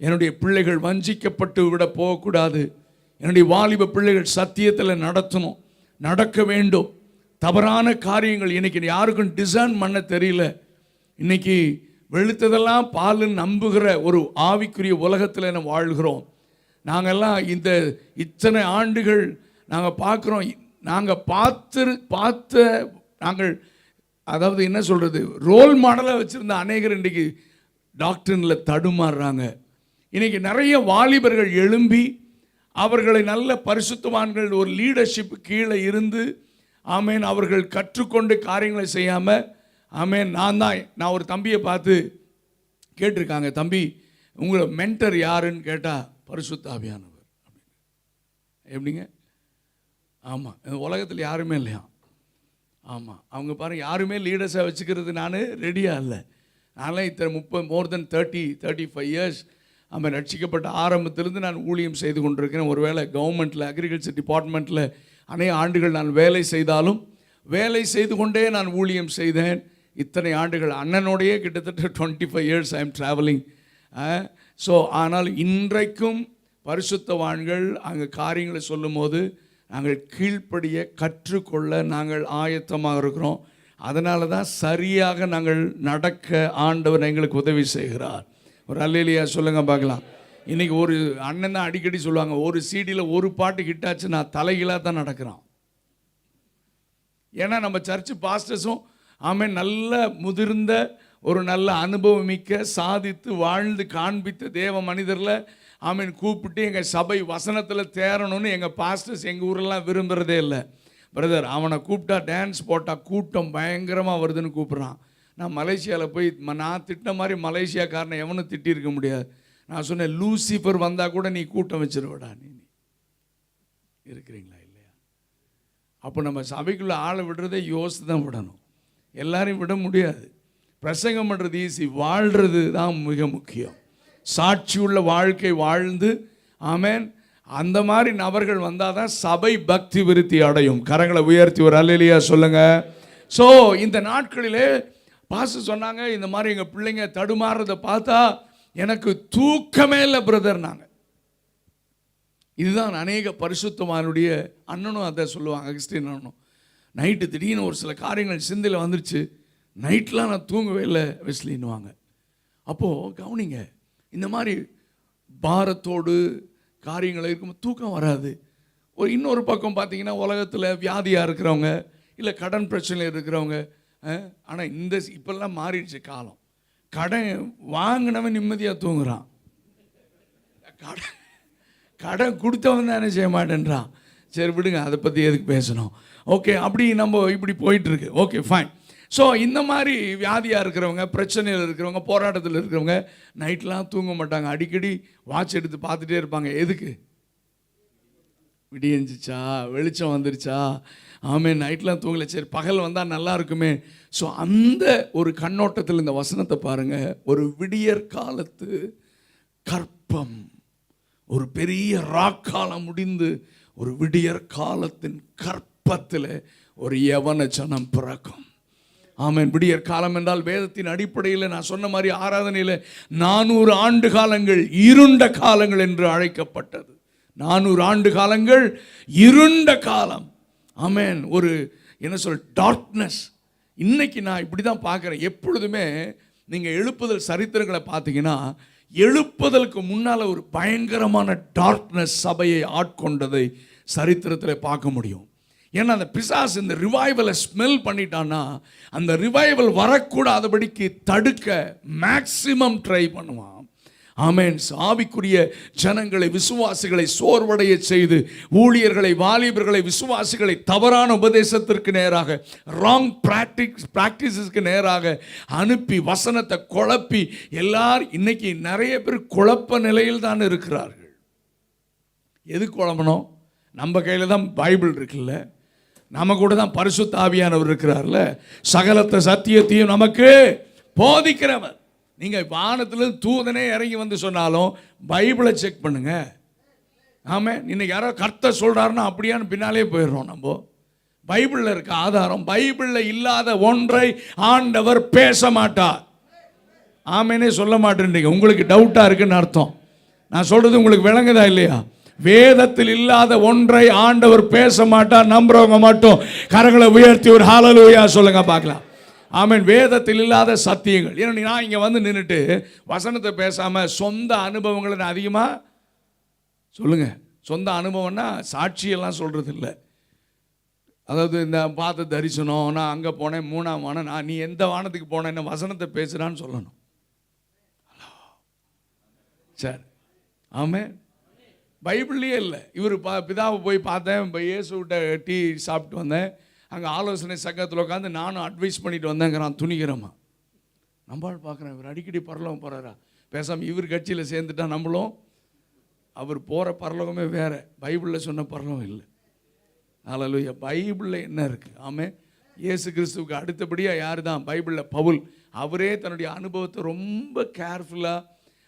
என்னுடைய பிள்ளைகள் வஞ்சிக்கப்பட்டு விட போகக்கூடாது. என்னுடைய வாலிப பிள்ளைகள் சத்தியத்தில் நடத்தணும், நடக்க வேண்டும். தவறான காரியங்கள் இன்னைக்கு யாருக்கும் டிசைன் பண்ண தெரியல. இன்னைக்கு வெளுத்ததெல்லாம் பாலுன்னு நம்புகிற ஒரு ஆவிக்குரிய உலகத்தில் நம்ம வாழ்கிறோம். நாங்கள்லாம் இத்தனை ஆண்டுகள் நாங்கள் பார்க்குறோம். நாங்கள் நாங்கள் அதாவது என்ன சொல்கிறது, ரோல் மாடலாக வச்சுருந்த அநேகர் இன்றைக்கி டாக்டரில் தடுமாறுறாங்க. இன்றைக்கி நிறைய வாலிபர்கள் எழும்பி அவர்களை நல்ல பரிசுத்தவான்கள் ஒரு லீடர்ஷிப் கீழே இருந்து ஆமேன் அவர்கள் கற்றுக்கொண்டு காரியங்களை செய்யாமல் ஆமேன் நான் ஒரு தம்பியை பார்த்து கேட்டிருக்காங்க, தம்பி உங்களை மென்டர் யாருன்னு கேட்டால் பரிசுத்த ஆவியானவர் அப்படின்னு. எப்படிங்க? ஆமாம், உலகத்தில் யாருமே இல்லையா? ஆமாம், அவங்க பாருங்கள், யாருமே லீடர்ஸாக வச்சுக்கிறது நான் ரெடியாக இல்லை. நான்லாம் இத்தனை மோர் தென் 35 இயர்ஸ் அவன் ரட்சிக்கப்பட்ட ஆரம்பத்திலிருந்து நான் ஊழியம் செய்து கொண்டிருக்கிறேன். ஒருவேளை கவர்மெண்ட்டில் அக்ரிகல்ச்சர் டிபார்ட்மெண்ட்டில் அநேக ஆண்டுகள் நான் வேலை செய்தாலும் வேலை செய்து கொண்டே நான் ஊழியம் செய்தேன். இத்தனை ஆண்டுகள் அண்ணனோடையே கிட்டத்தட்ட 25 years I am travelling. So ஆனால் இன்றைக்கும் பரிசுத்தவான்கள் அங்கே காரியங்களை சொல்லும் போது நாங்கள் கீழ்ப்படிய கற்றுக்கொள்ள நாங்கள் ஆயத்தமாக இருக்கிறோம். அதனால தான் சரியாக நாங்கள் நடக்க ஆண்டவர் எங்களுக்கு உதவி செய்கிறார். ஒரு அல்லேலியா சொல்லுங்க பார்க்கலாம். இன்றைக்கி ஒரு அண்ணன் தான் அடிக்கடி சொல்லுவாங்க, ஒரு சீடியில் ஒரு பாட்டு ஹிட்டாச்சு நான் தலைகீழாக தான் நடக்கிறோம். ஏன்னா நம்ம சர்ச்சு பாஸ்டர்ஸும் நல்ல முதிர்ந்த ஒரு நல்ல அனுபவம் மிக்க சாதித்து வாழ்ந்து காண்பித்த தேவ மனிதரில் கூப்பிட்டு எங்கள் சபை வசனத்தில் தேரணும்னு எங்கள் பாஸ்டர்ஸ் எங்கள் ஊரெல்லாம் விரும்புகிறதே இல்லை. பிரதர் அவனை கூப்பிட்டா டான்ஸ் போட்டால் கூட்டம் பயங்கரமாக வருதுன்னு கூப்பிட்றான். நான் மலேசியாவில் போய் நான் திட்டின மாதிரி மலேசியாக்காரனை எவனும் திட்டிருக்க முடியாது. நான் சொன்னேன், லூசிஃபர் வந்தால் கூட நீ கூட்டம் வச்சிருவடா. நீ இருக்கிறீங்களா இல்லையா? அப்போ நம்ம சபைக்குள்ளே ஆளை விடுறதே யோசித்து தான் விடணும். எல்லாரையும் விட முடியாது. பிரசங்கம் பண்ணுறது ஈஸி, வாழ்கிறது தான் மிக முக்கியம். சாட்சியுள்ள வாழ்க்கை வாழ்ந்து ஆமேன் அந்த மாதிரி நபர்கள் வந்தால் தான் சபை பக்தி விருத்தி அடையும். கரங்களை உயர்த்தி ஒரு அல்லேலியா சொல்லுங்க. ஸோ இந்த நாட்களிலே பாச சொன்னாங்க, இந்த மாதிரி எங்கள் பிள்ளைங்க தடுமாறுறதை பார்த்தா எனக்கு தூக்கமே இல்லை பிரதர். நாங்கள் இதுதான் அநேக பரிசுத்தவானுடைய அண்ணனும் அதை சொல்லுவாங்க, அகஸ்டின் அண்ணனும். நைட்டு திடீர்னு ஒரு சில காரியங்கள் சிந்தையில் வந்துருச்சு, நைட்லாம் நான் தூங்கவே இல்லை வெஸ்லின்னுவாங்க. அப்போது கவனிங்க, இந்த மாதிரி பாரத்தோடு காரியங்கள் இருக்கும்போது தூக்கம் வராது. ஒரு இன்னொரு பக்கம் பார்த்தீங்கன்னா உலகத்தில் வியாதியாக இருக்கிறவங்க இல்லை கடன் பிரச்சனையில் இருக்கிறவங்க. ஆனால் இப்பெல்லாம் மாறிடுச்சு காலம். கடன் வாங்கினவன் நிம்மதியாக தூங்குறான், கடன் கொடுத்தவன் தானே செய்ய மாட்டேன்றான். சரி விடுங்க, அதை பற்றி எதுக்கு பேசணும். ஓகே, அப்படி நம்ம இப்படி போயிட்டுருக்கு. Okay fine. ஸோ இந்த மாதிரி வியாதியாக இருக்கிறவங்க, பிரச்சனையில் இருக்கிறவங்க, போராட்டத்தில் இருக்கிறவங்க நைட்லாம் தூங்க மாட்டாங்க. அடிக்கடி வாட்ச் எடுத்து பார்த்துட்டே இருப்பாங்க. எதுக்கு? விடியஞ்சிச்சா, வெளிச்சம் வந்துருச்சா, நைட்லாம் தூங்கலை, சரி பகல் வந்தால் நல்லா இருக்குமே. ஸோ அந்த ஒரு கண்ணோட்டத்தில் இந்த வசனத்தை பாருங்கள். ஒரு விடியற் காலத்து கற்பம், ஒரு பெரிய ராக்காலம் முடிந்து ஒரு விடியற் காலத்தின் கற்பத்தில் ஒரு யவன ஜனம் பிறக்கும். விடியற் காலம் என்றால் வேதத்தின் அடிப்படையில் நான் சொன்ன மாதிரி ஆராதனையில் 400 ஆண்டு காலங்கள் இருண்ட காலங்கள் என்று அழைக்கப்பட்டது. 400 ஆண்டு காலங்கள் இருண்ட காலம். ஒரு என்ன சொல் டார்க்னஸ். இன்னைக்கு நான் இப்படி தான் பார்க்குறேன். எப்பொழுதுமே நீங்கள் எழுப்புதல் சரித்திரங்களை பார்த்தீங்கன்னா எழுப்புதலுக்கு முன்னால் ஒரு பயங்கரமான டார்க்னஸ் சபையை ஆட்கொண்டதை சரித்திரத்தில் பார்க்க முடியும். ஏன்னா அந்த பிசாசு இந்த ரிவைவலை ஸ்மெல் பண்ணிட்டான்னா அந்த ரிவைவல் வரக்கூடாதபடிக்கு தடுக்க மேக்சிமம் ட்ரை பண்ணுவான். ஆவிக்குரிய ஜனங்களை, விசுவாசிகளை சோர்வடைய செய்து, ஊழியர்களை, வாலிபர்களை, விசுவாசிகளை தவறான உபதேசத்திற்கு நேராக, ராங் பிராக்டிஸஸ்க்கு நேராக அனுப்பி வசனத்தை குழப்பி எல்லாரும் இன்னைக்கு நிறைய பேர் குழப்ப நிலையில் தான் இருக்கிறார்கள். எது குழம்பணும்? நம்ம கையில் தான் பைபிள் இருக்குல்ல, நம்ம கூட தான் பரிசுத்த ஆவியானவர் இருக்கிறார்ல, சகலத்த சத்தியத்தையும் நமக்கு போதிக்கிறவர். நீங்கள் வானத்திலிருந்து தூதனே இறங்கி வந்து சொன்னாலும் பைபிளை செக் பண்ணுங்க. இன்னைக்கு யாரோ கர்த்தர் சொல்கிறாருன்னா அப்படியான்னு பின்னாலே போயிடுறோம். நம்ம பைபிளில் இருக்க ஆதாரம், பைபிளில் இல்லாத ஒன்றை ஆண்டவர் பேச மாட்டார். ஆமேனே சொல்ல மாட்டேன்றீங்க, உங்களுக்கு டவுட்டாக இருக்குன்னு அர்த்தம். நான் சொல்றது உங்களுக்கு விளங்குதா இல்லையா? வேதத்தில் இல்லாத ஒன்றை ஆண்டவர் பேச மாட்டார். நம்புறவங்க மட்டும் கரங்களை உயர்த்தி ஒரு ஹல்லேலூயா சொல்லுங்க பார்க்கலாம். ஆமென். வேதத்தில் இல்லாத சத்தியங்கள். ஏன்னா நான் இங்கே வந்து நின்றுட்டு வசனத்தை பேசாமல் சொந்த அனுபவங்களை நான் அதிகமாக சொல்லுங்க. சொந்த அனுபவம்னா சாட்சியெல்லாம் சொல்கிறது இல்லை. அதாவது இந்த பார்த்த தரிசனம், நான் அங்கே போனேன் 3ஆம் வானம், நான் நீ எந்த வானத்துக்கு போனேன்னு வசனத்தை பேசுகிறான்னு சொல்லணும். சரி, ஆமென். பைபிள்லேயே இல்லை. இவர் பிதாவை போய் பார்த்தேன், இயேசுகிட்ட டீ சாப்பிட்டு வந்தேன், அங்கே ஆலோசனை சங்கத்தில் உட்காந்து நானும் அட்வைஸ் பண்ணிட்டு வந்தேங்கிறான் துணிகிறமா. நம்மளால் பார்க்குறேன், இவர் அடிக்கடி பரலோகம் போகிறாரா, பேசாமல் இவர் கட்சியில் சேர்ந்துட்டா நம்மளும். அவர் போகிற பரலோகமே வேறு, பைபிளில் சொன்ன பரலோகம் இல்லை. ஹல்லேலூயா. பைபிளில் என்ன இருக்குது? ஆமென். இயேசு கிறிஸ்துவுக்கு அடுத்தபடியாக யார் தான்? பைபிளில் பவுல். அவரே தன்னுடைய அனுபவத்தை ரொம்ப கேர்ஃபுல்லாக,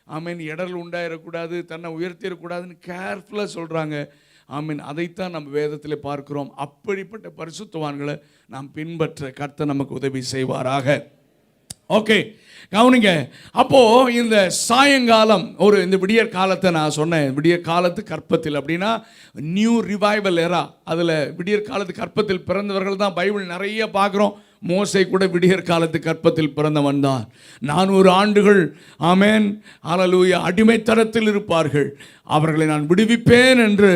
ஆமீன், இடர் உண்டாயிடக்கூடாது, தன்னை உயர்த்திடக்கூடாதுன்னு கேர்ஃபுல்லாக சொல்கிறாங்க. ஆமீன். அதைத்தான் நம்ம வேதத்தில் பார்க்கிறோம். அப்படிப்பட்ட பரிசுத்தவான்களை நாம் பின்பற்ற கர்த்தர் நமக்கு உதவி செய்வாராக. ஓகே, கவனிங்க. அப்போது இந்த சாயங்காலம் இந்த விடியற் காலத்தை நான் சொன்னேன், விடியற் காலத்து கற்பத்தில் அப்படின்னா நியூ ரிவைவல் எரா. அதில் விடியற் காலத்து கற்பத்தில் பிறந்தவர்கள் தான் பைபிள் நிறைய பார்க்குறோம். மோசே கூட விடியற் காலத்து கற்பத்தில் பிறந்தவன் தான். 400 ஆண்டுகள், ஆமென், ஹல்லேலூயா, அடிமைத்தனத்தில் இருப்பார்கள், அவர்களை நான் விடுவிப்பேன் என்று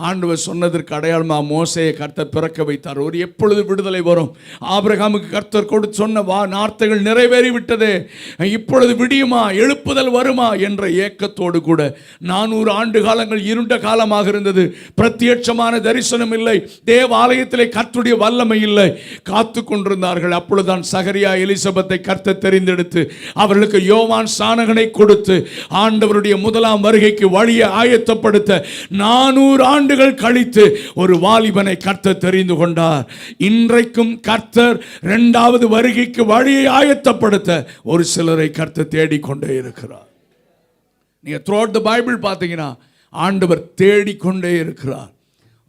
ஆண்டவர் சொன்னதற்கு அடையாளமாக மோசேயை கர்த்தர் பிறக்க வைத்தார். ஒரு எப்பொழுது விடுதலை வரும்? ஆபிரகாமுக்கு கர்த்தர் கொடுத்து சொன்ன வார்த்தைகள் நிறைவேறிவிட்டதே, இப்பொழுது விடியுமா, எழுப்புதல் வருமா என்ற ஏக்கத்தோடு கூட 400 ஆண்டு காலங்கள் இருண்ட காலமாக இருந்தது. பிரத்யட்சமான தரிசனம் இல்லை, தேவாலயத்திலே கர்த்தருடைய வல்லமை இல்லை, காத்து கொண்டிருந்தார்கள். அப்பொழுதுதான் சகரியா எலிசபெத்தை கர்த்தர் தெரிந்தெடுத்து அவர்களுக்கு யோவான் ஸ்நானகனை கொடுத்து ஆண்டவருடைய முதலாம் வருகைக்கு வழியை ஆயத்தப்படுத்த 400 ஆண்டுகள் கழித்து ஒரு வாலிபனை கர்த்தர் தெரிந்து கொண்டார். இன்றைக்கும் கர்த்தர் 2வது வருகைக்கு வழியை ஆயத்தப்படுத்த ஒரு சிலரை கர்த்தர் தேடிக்கொண்டே இருக்கிறார். நீங்க த்ரூஅவுட் தி பைபிள் பார்த்தீங்கன்னா ஆண்டவர் தேடிக்கொண்டே இருக்கிறார்.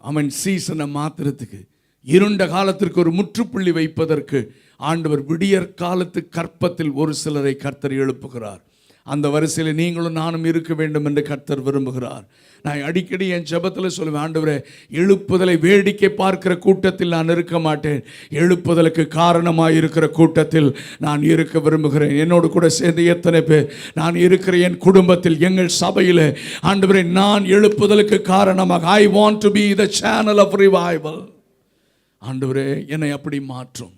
அவன் சீசனை மாத்திரத்துக்கு, இருண்ட காலத்திற்கு ஒரு முற்றுப்புள்ளி வைப்பதற்கு ஆண்டவர் விடியற் காலத்து கற்பத்தில் ஒரு சிலரை கர்த்தர் எழுப்புகிறார். அந்த வரிசையில் நீங்களும் நானும் இருக்க வேண்டும் என்று கர்த்தர் விரும்புகிறார். நான் அடிக்கடி என் ஜெபத்தில் சொல்லுவேன், ஆண்டவரே, எழுப்புதலை வேடிக்கை பார்க்கிற கூட்டத்தில் நான் இருக்க மாட்டேன், எழுப்புதலுக்கு காரணமாக இருக்கிற கூட்டத்தில் நான் இருக்க விரும்புகிறேன். என்னோடு கூட சேர்ந்து எத்தனை பேர் நான் இருக்கிற என் குடும்பத்தில், எங்கள் சபையில், ஆண்டவரே, நான் எழுப்புதலுக்கு காரணமாக, I want to be the channel of revival. ஆண்டவரே, என்னை அப்படி மாற்றும்.